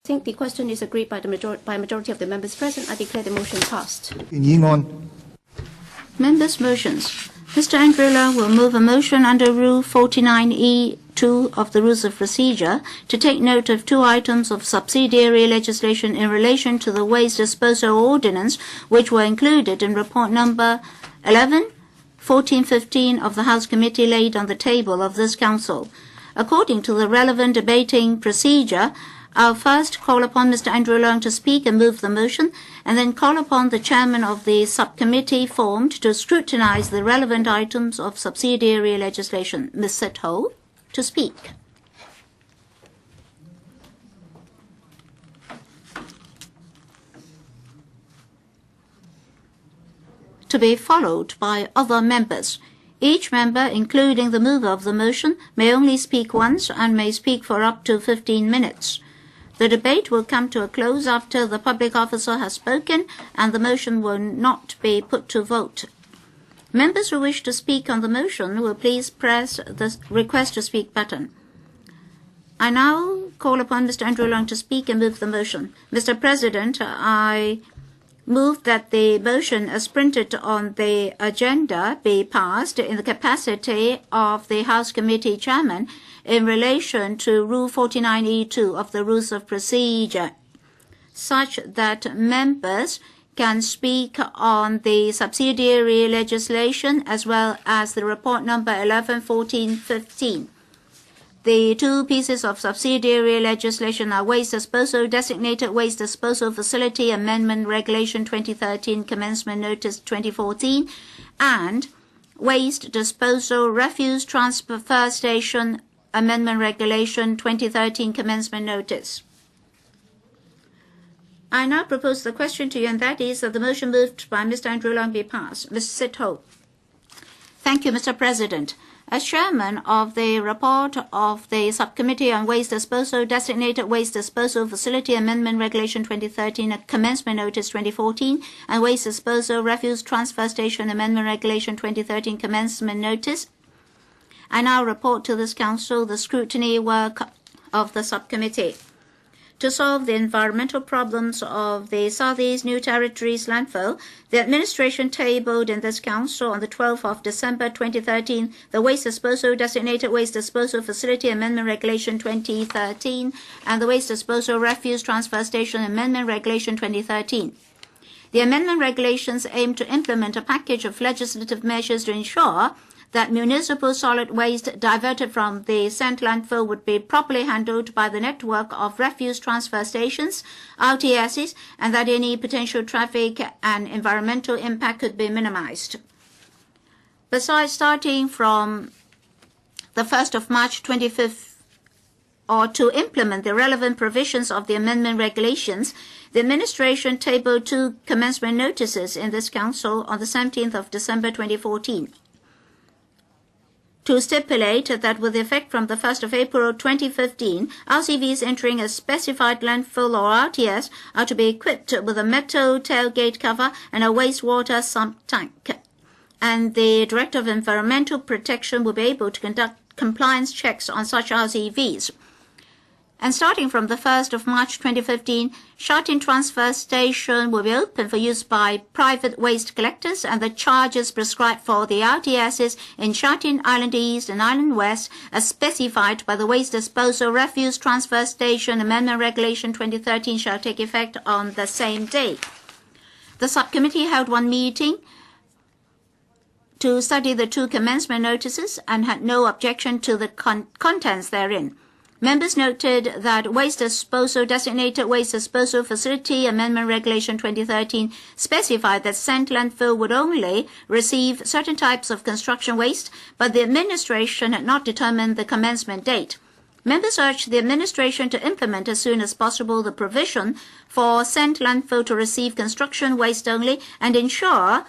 think the question is agreed by a majority of the members present. I declare the motion passed. Members' motions. Mr. Andrew Leung will move a motion under Rule 49E(2) of the Rules of Procedure to take note of two items of subsidiary legislation in relation to the Waste Disposal Ordinance, which were included in Report Number 11/1415 of the House Committee laid on the table of this Council. According to the relevant debating procedure, I'll first call upon Mr. Andrew Leung to speak and move the motion, and then call upon the chairman of the subcommittee formed to scrutinize the relevant items of subsidiary legislation, Ms. Sit-ho, to speak. To be followed by other members. Each member, including the mover of the motion, may only speak once and may speak for up to 15 minutes. The debate will come to a close after the public officer has spoken, and the motion will not be put to vote. Members who wish to speak on the motion will please press the Request to Speak button. I now call upon Mr. Andrew Leung to speak and move the motion. Mr. President, I move that the motion as printed on the agenda be passed in the capacity of the House Committee Chairman in relation to Rule 49E(2) of the Rules of Procedure, such that members can speak on the subsidiary legislation as well as the Report Number 11/1415. The two pieces of subsidiary legislation are Waste Disposal Designated Waste Disposal Facility Amendment Regulation 2013 Commencement Notice 2014 and Waste Disposal Refuse Transfer Station Amendment Regulation 2013 Commencement Notice. I now propose the question to you, and that is that the motion moved by Mr. Andrew Leung be passed. Ms. Sit-ho. Thank you, Mr. President. As chairman of the report of the Subcommittee on Waste Disposal, Designated Waste Disposal Facility Amendment Regulation 2013, Commencement Notice 2014, and Waste Disposal Refuse Transfer Station Amendment Regulation 2013, Commencement Notice, I now report to this Council the scrutiny work of the Subcommittee. To solve the environmental problems of the Southeast New Territories landfill, the administration tabled in this Council on the 12th of December 2013 the Waste Disposal Designated Waste Disposal Facility Amendment Regulation 2013 and the Waste Disposal Refuse Transfer Station Amendment Regulation 2013. The amendment regulations aim to implement a package of legislative measures to ensure that municipal solid waste diverted from the Saint landfill would be properly handled by the network of refuse transfer stations, RTSs, and that any potential traffic and environmental impact could be minimized. Besides, starting from the 1st of March 2015, or to implement the relevant provisions of the amendment regulations, the administration tabled two commencement notices in this Council on the 17th of December 2014. To stipulate that with effect from the 1st of April 2015, RCVs entering a specified landfill or RTS are to be equipped with a metal tailgate cover and a wastewater sump tank. And the Director of Environmental Protection will be able to conduct compliance checks on such RCVs. And starting from the 1st of March 2015, Sha Tin Transfer Station will be open for use by private waste collectors, and the charges prescribed for the RTSs in Sha Tin Island East and Island West, as specified by the Waste Disposal Refuse Transfer Station Amendment Regulation 2013, shall take effect on the same day. The subcommittee held one meeting to study the two commencement notices and had no objection to the contents therein. Members noted that Waste Disposal Designated Waste Disposal Facility Amendment Regulation 2013 specified that Saint landfill would only receive certain types of construction waste, but the administration had not determined the commencement date. Members urged the administration to implement as soon as possible the provision for Saint landfill to receive construction waste only and ensure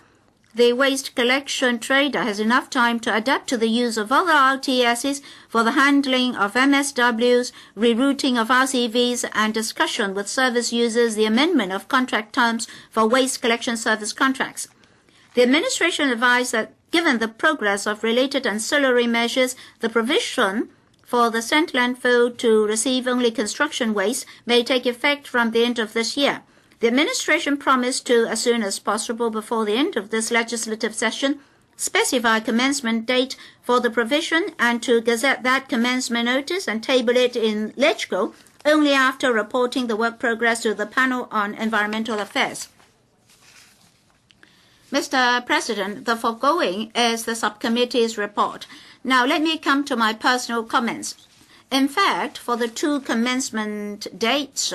the waste collection trader has enough time to adapt to the use of other RTSs for the handling of MSWs, rerouting of RCVs, and discussion with service users the amendment of contract terms for waste collection service contracts. The administration advised that given the progress of related ancillary measures, the provision for the sand landfill to receive only construction waste may take effect from the end of this year. The administration promised to, as soon as possible before the end of this legislative session, specify commencement date for the provision and to gazette that commencement notice and table it in LegCo only after reporting the work progress to the Panel on Environmental Affairs. Mr. President, the foregoing is the subcommittee's report. Now let me come to my personal comments. In fact, for the two commencement dates,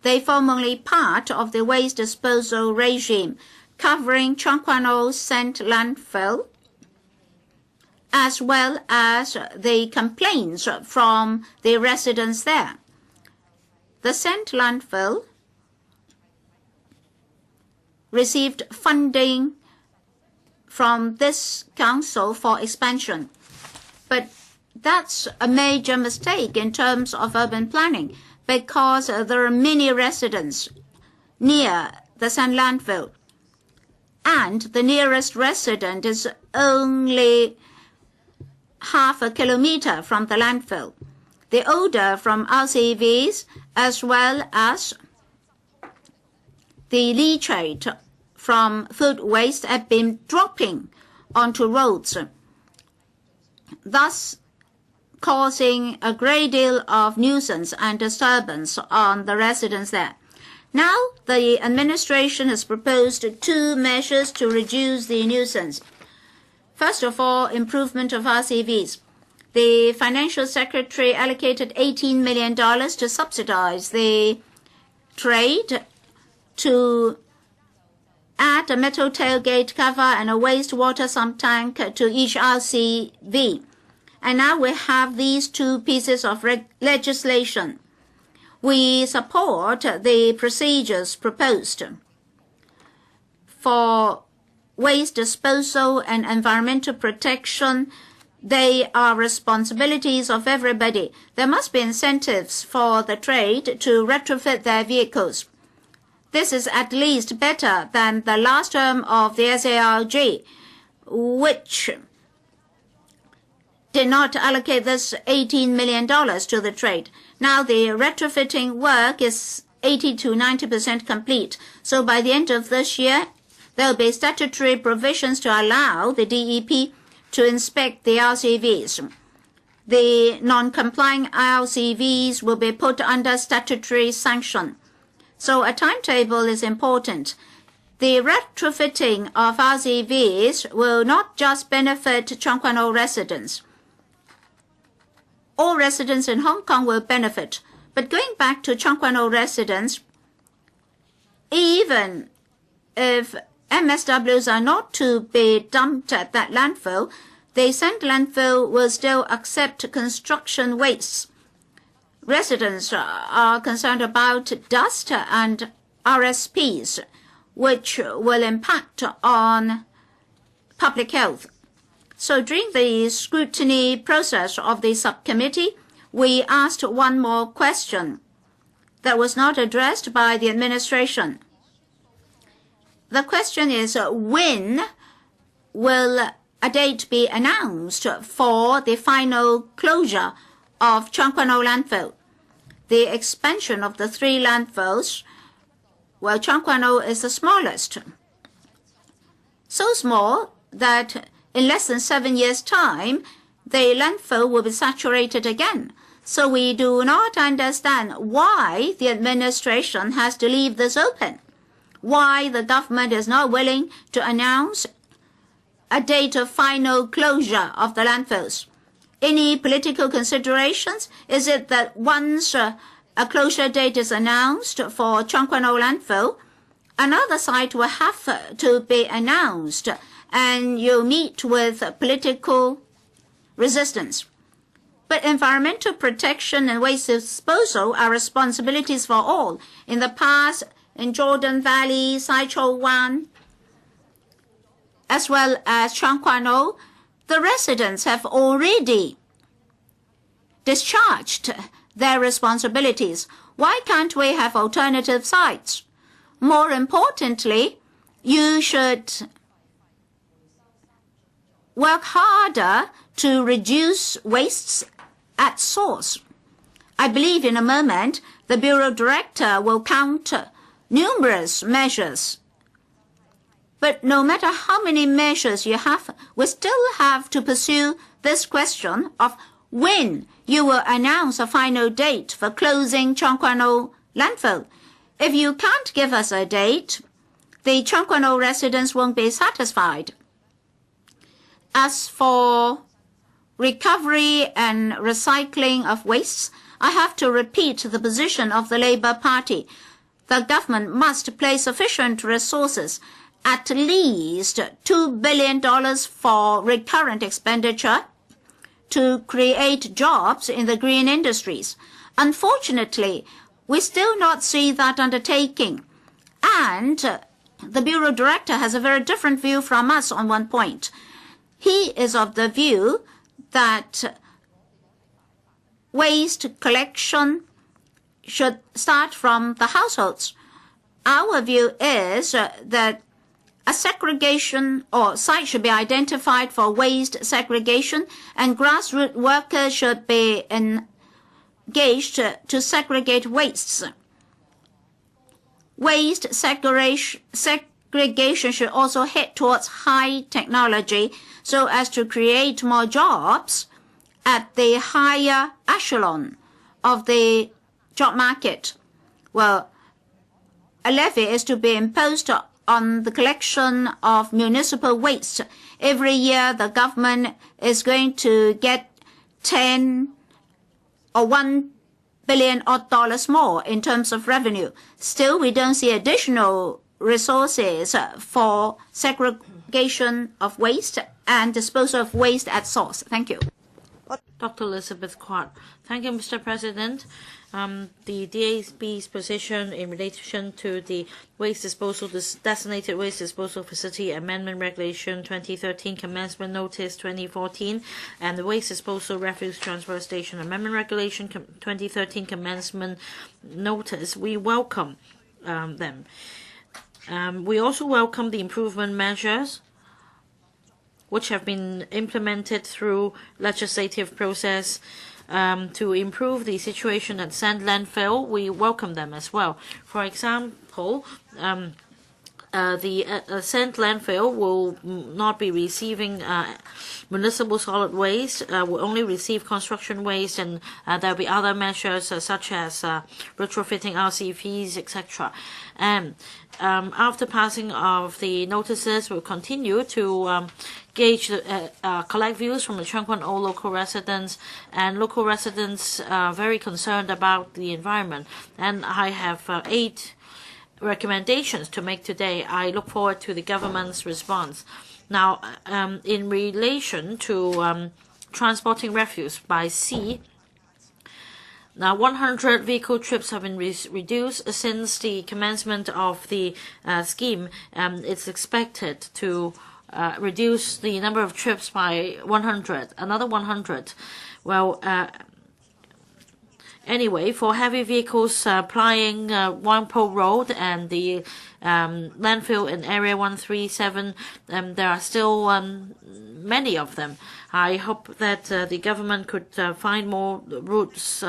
they form only part of the waste disposal regime covering Chung Kwan-O sand landfill, as well as the complaints from the residents there. The sand landfill received funding from this council for expansion. But that's a major mistake in terms of urban planning because there are many residents near the sand landfill. And the nearest resident is only half a kilometer from the landfill. The odor from RCVs as well as the leachate from food waste have been dropping onto roads, thus causing a great deal of nuisance and disturbance on the residents there. Now, the administration has proposed two measures to reduce the nuisance. First of all, improvement of RCVs. The Financial Secretary allocated $18 million to subsidize the trade to add a metal tailgate cover and a wastewater sump tank to each RCV. And now we have these two pieces of legislation. We support the procedures proposed for waste disposal and environmental protection. They are responsibilities of everybody. There must be incentives for the trade to retrofit their vehicles. This is at least better than the last term of the SARG, which did not allocate this $18 million to the trade. Now the retrofitting work is 80 to 90% complete. So by the end of this year, there will be statutory provisions to allow the DEP to inspect the RCVs. The non-complying RCVs will be put under statutory sanction. So a timetable is important. The retrofitting of RCVs will not just benefit Chung Kwan-O residents. All residents in Hong Kong will benefit. But going back to Chung Kwan-O residents, even if MSWs are not to be dumped at that landfill, the sand landfill will still accept construction wastes. Residents are concerned about dust and RSPs, which will impact on public health. So during the scrutiny process of the subcommittee, we asked one more question that was not addressed by the administration. The question is, when will a date be announced for the final closure of Chung Kwan-O landfill? The expansion of the three landfills, well, Chung Kwan-O is the smallest. So small that in less than 7 years' time, the landfill will be saturated again. So we do not understand why the administration has to leave this open, why the government is not willing to announce a date of final closure of the landfills. Any political considerations? Is it that once a closure date is announced for Chung Kwan-O landfill, another site will have to be announced and you meet with political resistance? But environmental protection and waste disposal are responsibilities for all. In the past, in Jordan Valley, Sau-lan, as well as Chung Kwan-O, the residents have already discharged their responsibilities. Why can't we have alternative sites? More importantly, you should work harder to reduce wastes at source. I believe in a moment the Bureau Director will count numerous measures. But no matter how many measures you have, we still have to pursue this question of when you will announce a final date for closing Cheung Kwan O landfill. If you can't give us a date, the Cheung Kwan O residents won't be satisfied. As for recovery and recycling of wastes, I have to repeat the position of the Labour Party. The government must place sufficient resources, at least $2 billion for recurrent expenditure, to create jobs in the green industries. Unfortunately, we still not see that undertaking. And the Bureau Director has a very different view from us on one point. He is of the view that waste collection should start from the households. Our view is that a segregation or site should be identified for waste segregation, and grassroots workers should be engaged to segregate wastes. Waste segregation should also head towards high technology so as to create more jobs at the higher echelon of the job market. Well, a levy is to be imposed on the collection of municipal waste. Every year, the government is going to get 10 or $1 billion odd more in terms of revenue. Still, we don't see additional resources for segregation of waste and disposal of waste at source. Thank you. Dr. Elizabeth Quat. Thank you, Mr. President. The DAB's position in relation to the waste disposal, designated waste disposal facility amendment regulation 2013 commencement notice 2014, and the waste disposal refuse transfer station amendment regulation 2013 commencement notice, we welcome them. We also welcome the improvement measures which have been implemented through legislative process to improve the situation at sand landfill. We welcome them as well. For example, the sand landfill will not be receiving municipal solid waste, will only receive construction waste, and there will be other measures such as retrofitting RCVs, etc. And after passing of the notices, we'll continue to collect views from the Cheung Kwan O local residents, and local residents are very concerned about the environment. And I have 8 recommendations to make today. I look forward to the government's response. Now, in relation to transporting refuse by sea, now 100 vehicle trips have been reduced since the commencement of the scheme. It's expected to reduce the number of trips by 100, another 100. Well, anyway, for heavy vehicles plying Wangpo Road and the landfill in Area 137, there are still many of them. I hope that the government could find more routes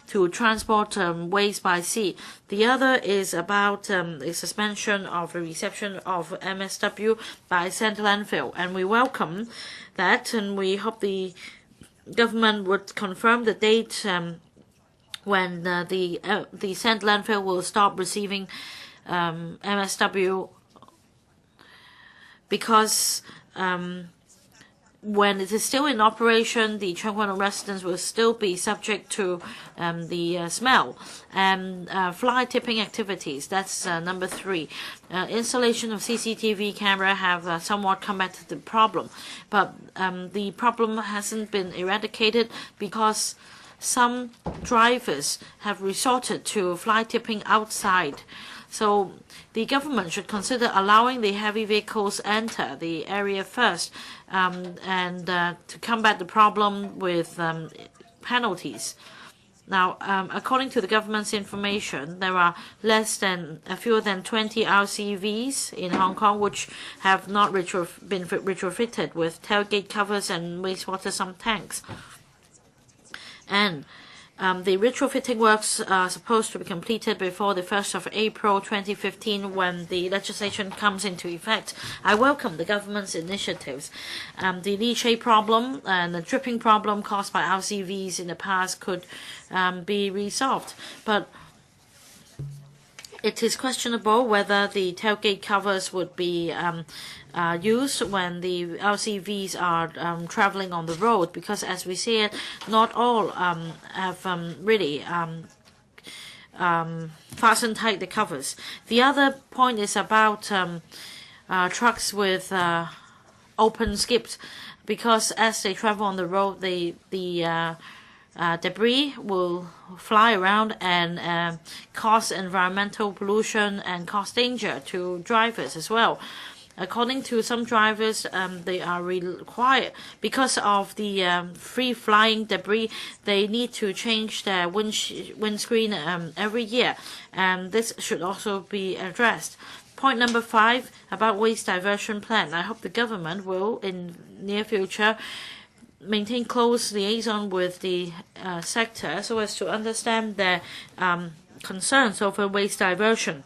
to transport waste by sea. The other is about the suspension of the reception of MSW by sand landfill, and we welcome that, and we hope the government would confirm the date when the sand landfill will stop receiving MSW, because when it is still in operation, the Cheung Kwan O residents will still be subject to the smell and fly tipping activities. That's number 3. Installation of CCTV camera have somewhat combated the problem, but the problem hasn't been eradicated because some drivers have resorted to fly tipping outside. So the government should consider allowing the heavy vehicles enter the area first, and to combat the problem with penalties. Now, according to the government's information, there are fewer than 20 RCVs in Hong Kong which have not been retrofitted with tailgate covers and wastewater sump tanks. and the retrofitting works are supposed to be completed before the 1st of April 2015 when the legislation comes into effect. I welcome the government's initiatives. The leachate problem and the dripping problem caused by LCVs in the past could be resolved, but it is questionable whether the tailgate covers would be used when the LCVs are traveling on the road, because as we see it, not all have really fastened tight the covers. The other point is about trucks with open skips, because as they travel on the road, the debris will fly around and cause environmental pollution and cause danger to drivers as well. According to some drivers, they are required, because of the free-flying debris, they need to change their windscreen every year, and this should also be addressed. Point number 5, about waste diversion plan. I hope the government will, in near future, maintain close liaison with the sector so as to understand their concerns over waste diversion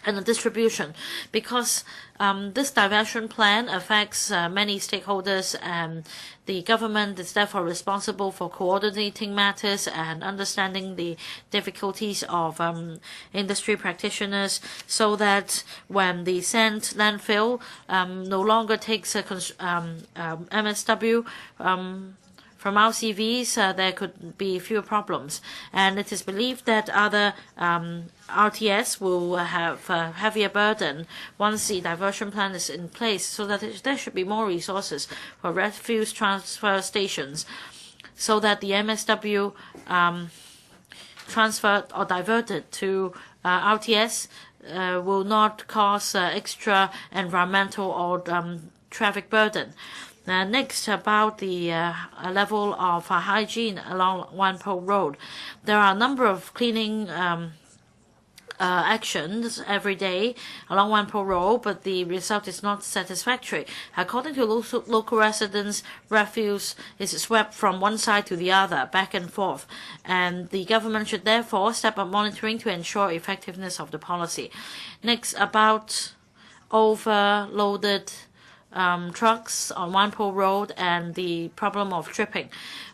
and the distribution, because this diversion plan affects many stakeholders, and the government is therefore responsible for coordinating matters and understanding the difficulties of industry practitioners, so that when the sand landfill no longer takes a MSW from LCVs, there could be fewer problems. And it is believed that other RTS will have a heavier burden once the diversion plan is in place, so that there should be more resources for refuse transfer stations, so that the MSW transferred or diverted to RTS will not cause extra environmental or traffic burden. Next, about the level of hygiene along 1.Po Road. There are a number of cleaning actions every day along 1.Po Road, but the result is not satisfactory. According to local residents, refuse is swept from one side to the other, back and forth, and the government should therefore step up monitoring to ensure effectiveness of the policy. Next, about overloaded trucks on 1.Po Road and the problem of tripping.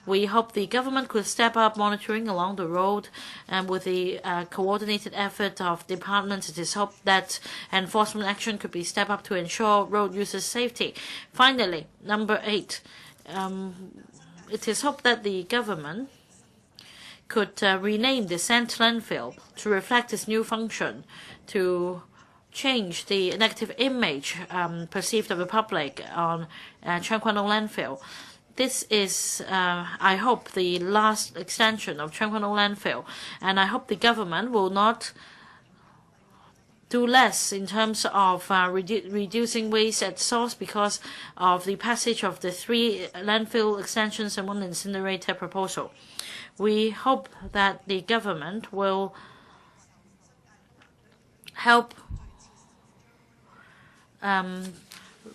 We hope the government could step up monitoring along the road, and with the coordinated effort of departments, it is hoped that enforcement action could be stepped up to ensure road users' safety. Finally, number 8, it is hoped that the government could rename the sand landfill to reflect its new function, to change the negative image perceived of the public on Cheung Kwan O landfill. This is, I hope, the last extension of Cheung Kwan O landfill, and I hope the government will not do less in terms of reducing waste at source because of the passage of the 3 landfill extensions and 1 incinerator proposal. We hope that the government will help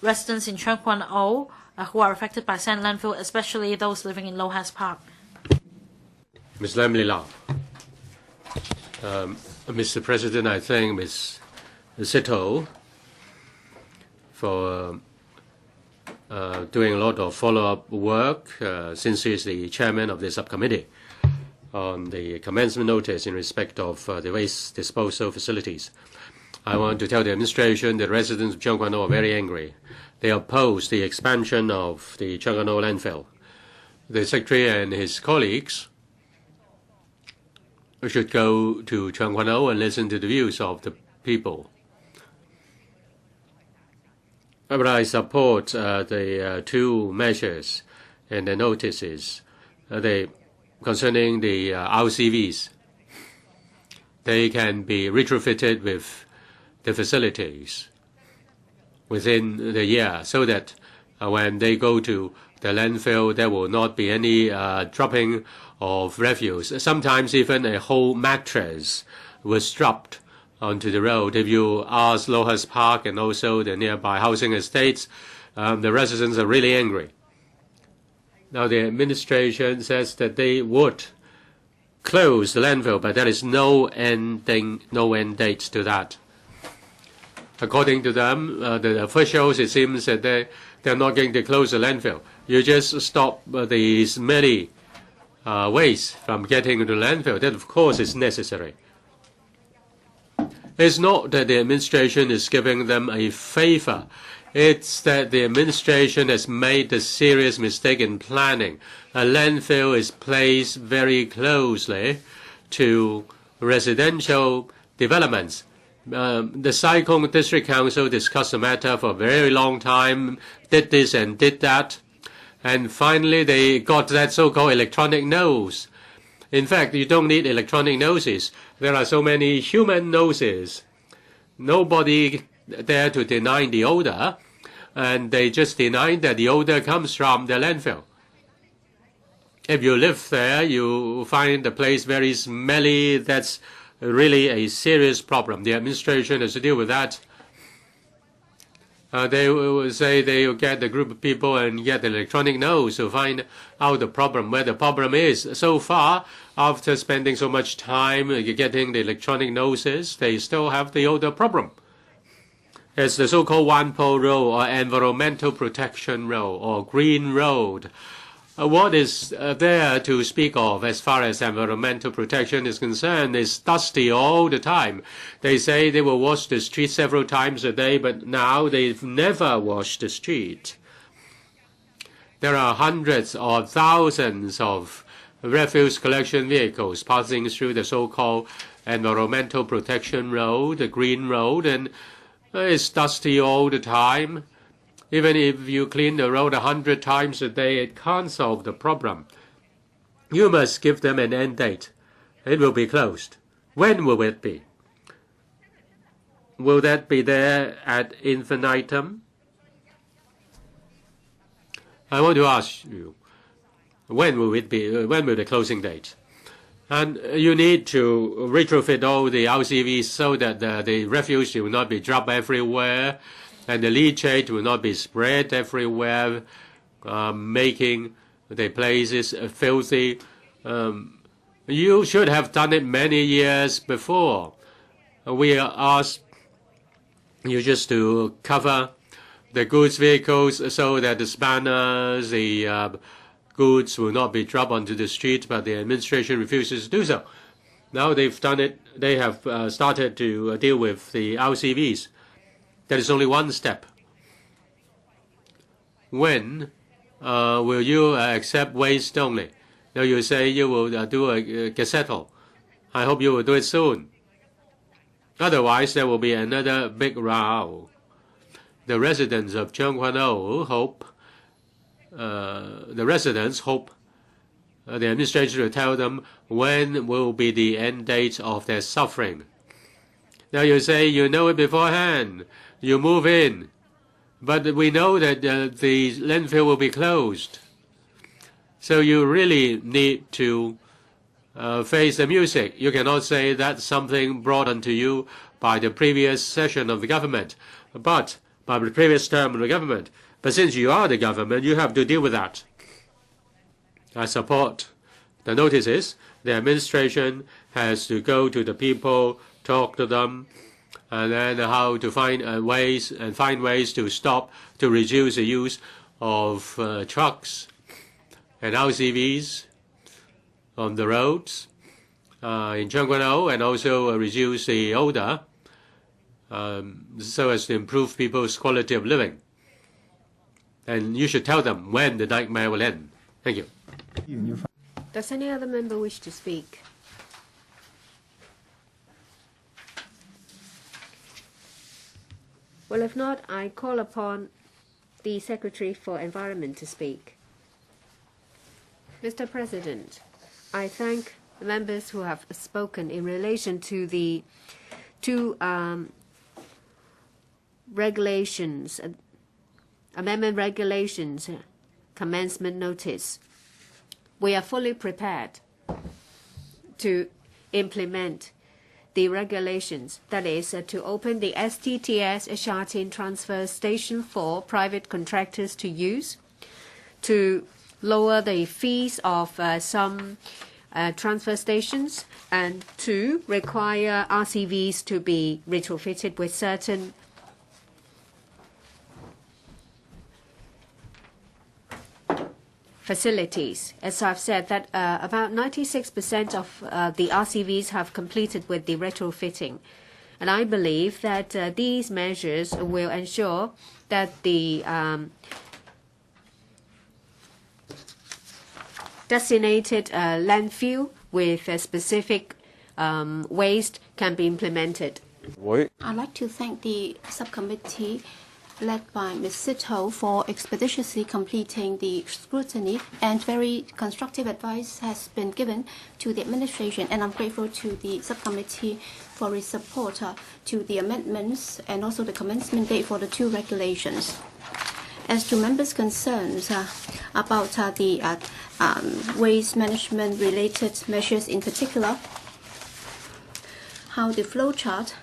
residents in Cheung Kwan O who are affected by sand landfill, especially those living in Lohas Park. Ms. Lam Li Lau. Mr. President, I thank Ms. Sito for doing a lot of follow-up work since she is the chairman of the subcommittee on the commencement notice in respect of the waste disposal facilities. I want to tell the administration that residents of Cheung Kwan O are very angry. They oppose the expansion of the Cheung Kwan O landfill. The Secretary and his colleagues should go to Cheung Kwan O and listen to the views of the people. But I support the 2 measures and the notices concerning the RCVs. They can be retrofitted with the facilities within the year, so that when they go to the landfill, there will not be any dropping of refuse. Sometimes even a whole mattress was dropped onto the road. If you ask Lohas Park and also the nearby housing estates, the residents are really angry. Now the administration says that they would close the landfill, but there is no end date to that. According to them, the officials, it seems that they're not going to close the landfill. You just stop these many waste from getting into the landfill. That, of course, is necessary. It's not that the administration is giving them a favor. It's that the administration has made a serious mistake in planning. A landfill is placed very closely to residential developments. The Sai Kung District Council discussed the matter for a very long time, did this and did that, and finally they got that so-called electronic nose. In fact, you don't need electronic noses. There are so many human noses. Nobody dare to deny the odor, and they just deny that the odor comes from the landfill. If you live there, you find the place very smelly. That's really a serious problem. The administration has to deal with that. They will say they will get a group of people and get the electronic nose to find out the problem, where the problem is. So far, after spending so much time getting the electronic noses, they still have the odor problem. It's the so-called 1.Mo road, or environmental protection road, or green road. What is there to speak of as far as environmental protection is concerned is dusty all the time. They say they will wash the street several times a day, but now they've never washed the street. There are hundreds or thousands of refuse collection vehicles passing through the so-called environmental protection road, the green road, and it's dusty all the time. Even if you clean the road 100 times a day, it can't solve the problem. You must give them an end date. It will be closed. When will it be? Will that be there ad infinitum? I want to ask you, when will it be? When will the closing date? And you need to retrofit all the LCVs so that the refuse will not be dropped everywhere, and the leachate will not be spread everywhere, making the places filthy. You should have done it many years before. We asked you just to cover the goods vehicles so that the spanners, the goods will not be dropped onto the street, but the administration refuses to do so. Now they've done it. They have started to deal with the LCVs. That is only one step. When will you accept waste only? Now you say you will do a gazettal. I hope you will do it soon. Otherwise, there will be another big row. The residents of Zhangguanou hope. The residents hope the administration will tell them when will be the end date of their suffering. Now you say you know it beforehand. You move in. But we know that the landfill will be closed. So you really need to face the music. You cannot say that's something brought onto you by the previous session of the government, but by the previous term of the government. But since you are the government, you have to deal with that. I support the notices. The administration has to go to the people, talk to them, and then how to find ways to stop, to reduce the use of trucks and LCVs on the roads in Zhangguanou, and also reduce the odor so as to improve people's quality of living. And you should tell them when the nightmare will end. Thank you. Does any other member wish to speak? Well, if not, I call upon the Secretary for Environment to speak. Mr. President, I thank the members who have spoken in relation to the two regulations, amendment regulations, commencement notice. We are fully prepared to implement the regulations, that is, to open the STTS Sha Tin transfer station for private contractors to use, to lower the fees of some transfer stations, and 2, require RCVs to be retrofitted with certain facilities. As I've said, that about 96% of the RCVs have completed with the retrofitting. And I believe that these measures will ensure that the designated landfill with a specific waste can be implemented. I'd like to thank the subcommittee led by Ms. Sito for expeditiously completing the scrutiny, and very constructive advice has been given to the administration, and I'm grateful to the subcommittee for its support to the amendments and also the commencement date for the 2 regulations. As to members' concerns about the waste management related measures, in particular, how the flow chart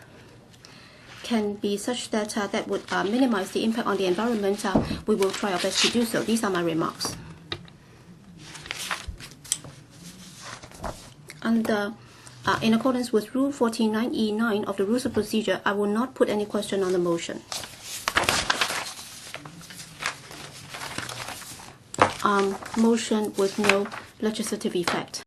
can be such that that would minimize the impact on the environment, we will try our best to do so. These are my remarks. And in accordance with Rule 49E9 of the Rules of Procedure, I will not put any question on the motion. Motion with no legislative effect.